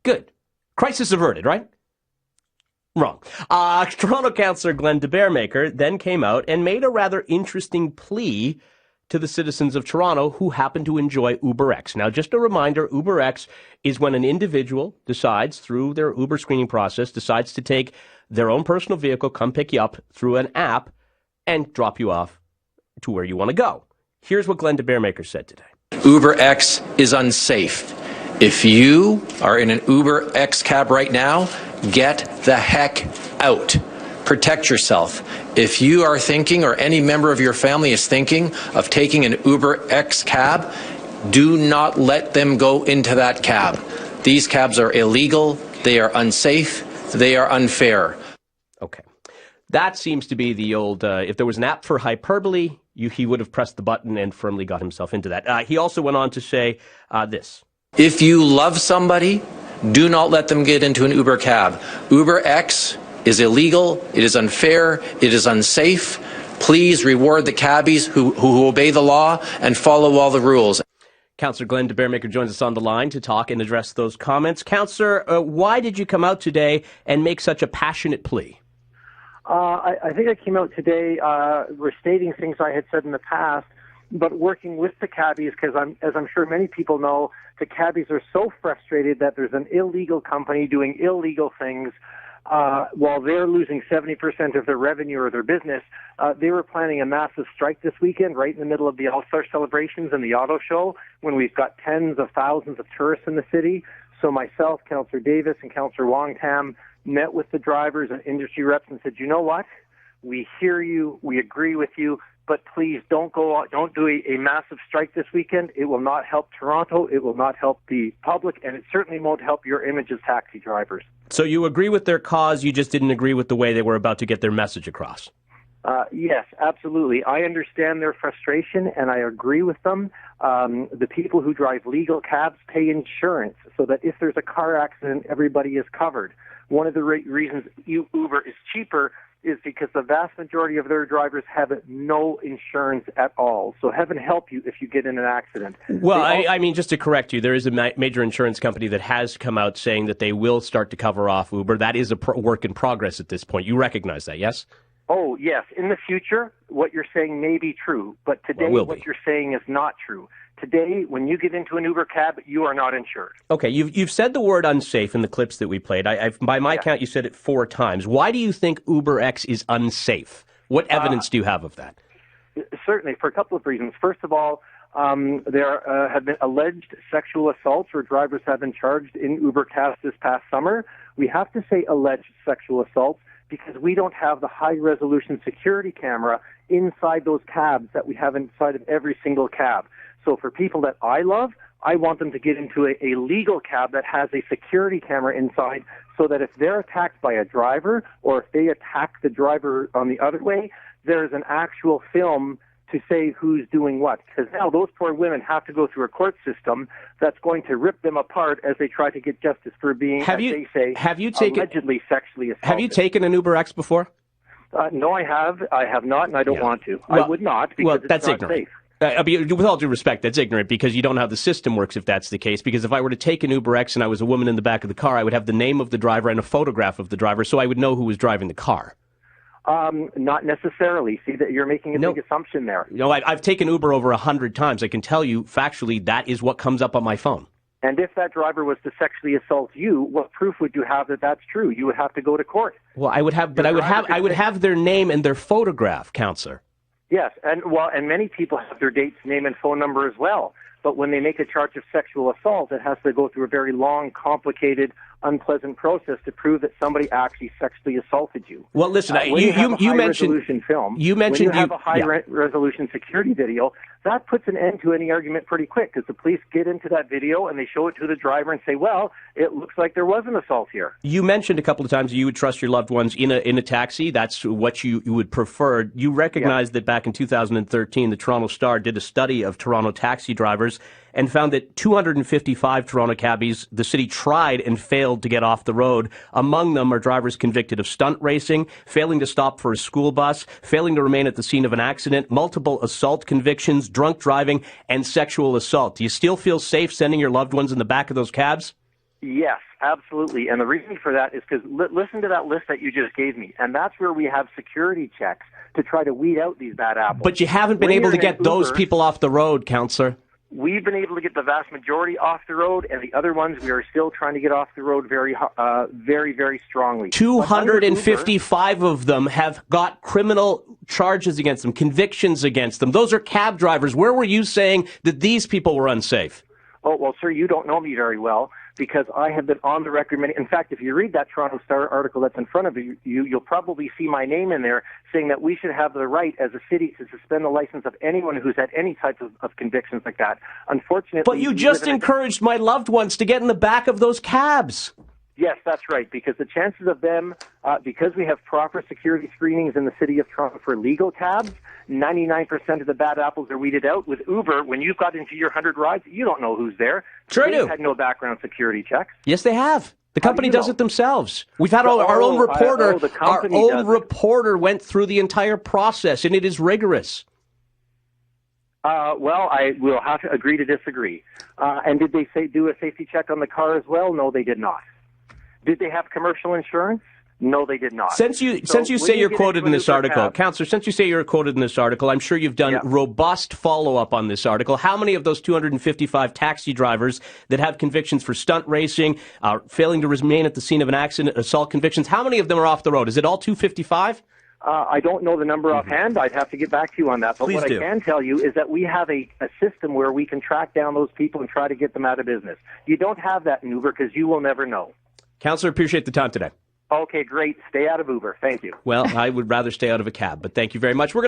Good. Crisis averted, right? Wrong. Toronto Councillor Glenn De Baeremaeker then came out and made a rather interesting plea to the citizens of Toronto who happen to enjoy UberX. Now, just a reminder, UberX is when an individual decides, through their Uber screening process, decides to take their own personal vehicle, come pick you up through an app, and drop you off to where you want to go. Here's what Glenn De Baeremaeker said today. UberX is unsafe. If you are in an UberX cab right now, get the heck out. Protect yourself. If you are thinking, or any member of your family is thinking of taking an UberX cab, do not let them go into that cab. These cabs are illegal, they are unsafe, they are unfair. Okay. That seems to be the old, if there was an app for hyperbole, he would have pressed the button and firmly got himself into that. He also went on to say this. If you love somebody, do not let them get into an Uber cab. UberX is illegal, it is unfair, it is unsafe. Please reward the cabbies who obey the law and follow all the rules. Councillor Glenn De Baeremaeker joins us on the line to talk and address those comments. Councillor, why did you come out today and make such a passionate plea? I think I came out today restating things I had said in the past, but working with the cabbies, because as I'm sure many people know, the cabbies are so frustrated that there's an illegal company doing illegal things while they're losing 70% of their revenue or their business. They were planning a massive strike this weekend, right in the middle of the All-Star celebrations and the auto show, when we've got tens of thousands of tourists in the city. So myself, Councillor Davis, and Councillor Wong-Tam met with the drivers and industry reps and said, you know what? We hear you, we agree with you, but please don't do a massive strike this weekend. It will not help Toronto, it will not help the public, and it certainly won't help your image as taxi drivers. So you agree with their cause, you just didn't agree with the way they were about to get their message across? Yes, absolutely. I understand their frustration, and I agree with them. The people who drive legal cabs pay insurance so that if there's a car accident, everybody is covered. One of the reasons Uber is cheaper is because the vast majority of their drivers have no insurance at all. So heaven help you if you get in an accident. Well, I mean, just to correct you, there is a major insurance company that has come out saying that they will start to cover off Uber. That is a work in progress at this point. You recognize that, yes? Oh, yes. In the future, what you're saying may be true, but today what you're saying is not true. Today, when you get into an Uber cab, you are not insured. Okay, you've said the word unsafe in the clips that we played. By my count, you said it 4 times. Why do you think UberX is unsafe? What evidence do you have of that? Certainly, for a couple of reasons. First of all, there have been alleged sexual assaults where drivers have been charged in Uber cabs this past summer. We have to say alleged sexual assaults because we don't have the high-resolution security camera inside those cabs that we have inside of every single cab. So for people that I love, I want them to get into a legal cab that has a security camera inside so that if they're attacked by a driver or if they attack the driver on the other way, there's an actual film to say who's doing what. Because now those poor women have to go through a court system that's going to rip them apart as they try to get justice for being, allegedly sexually assaulted. Have you taken an UberX before? No, I have not, and I don't want to. Well, I would not because it's not ignorant. safe. With all due respect, that's ignorant because you don't know how the system works if that's the case. Because if I were to take an UberX and I was a woman in the back of the car, I would have the name of the driver and a photograph of the driver so I would know who was driving the car. Not necessarily. See, that you're making a big assumption there. No, I've taken Uber over 100 times. I can tell you factually that is what comes up on my phone. And if that driver was to sexually assault you, what proof would you have that that's true? You would have to go to court. Well, I would have their name and their photograph, Councillor. Yes, and many people have their date's name and phone number as well. But when they make a charge of sexual assault, it has to go through a very long, complicated, unpleasant process to prove that somebody actually sexually assaulted you. Well, listen, you mentioned when you have a high-resolution security video, that puts an end to any argument pretty quick because the police get into that video and they show it to the driver and say, well, it looks like there was an assault here. You mentioned a couple of times that you would trust your loved ones in a taxi. That's what you would prefer. You recognize that back in 2013, the Toronto Star did a study of Toronto taxi drivers and found that 255 Toronto cabbies, the city tried and failed to get off the road. Among them are drivers convicted of stunt racing, failing to stop for a school bus, failing to remain at the scene of an accident, multiple assault convictions, drunk driving, and sexual assault. Do you still feel safe sending your loved ones in the back of those cabs? Yes, absolutely. And the reason for that is because listen to that list that you just gave me. And that's where we have security checks to try to weed out these bad apples. But you haven't been When able you're to in an get those Uber, people off the road, Councillor. We've been able to get the vast majority off the road, and the other ones we are still trying to get off the road very, very strongly. 255 of them have got criminal charges against them, convictions against them. Those are cab drivers. Where were you saying that these people were unsafe? Oh, well, sir, you don't know me very well because I have been on the record many. In fact, if you read that Toronto Star article that's in front of you, you'll probably see my name in there saying that we should have the right as a city to suspend the license of anyone who's had any type of convictions like that. Unfortunately, but you just encouraged my loved ones to get in the back of those cabs. Yes, that's right, because the chances of them, because we have proper security screenings in the city of Toronto for legal cabs, 99% of the bad apples are weeded out. With Uber, when you've got into your 100 rides, you don't know who's there. Sure I do. They've had no background security checks. Yes, they have. The company does it themselves. We've had our own reporter. Our own reporter went through the entire process, and it is rigorous. Well, I will have to agree to disagree. And did they do a safety check on the car as well? No, they did not. Did they have commercial insurance? No, they did not. Since you say you're quoted in this article, Councillor, since you say you're quoted in this article, I'm sure you've done robust follow-up on this article. How many of those 255 taxi drivers that have convictions for stunt racing, failing to remain at the scene of an accident, assault convictions, how many of them are off the road? Is it all 255? I don't know the number offhand. I'd have to get back to you on that. But what I can tell you is that we have a system where we can track down those people and try to get them out of business. You don't have that in Uber because you will never know. Councillor, appreciate the time today. Okay, great. Stay out of Uber. Thank you. Well, I would rather stay out of a cab, but thank you very much. We're going to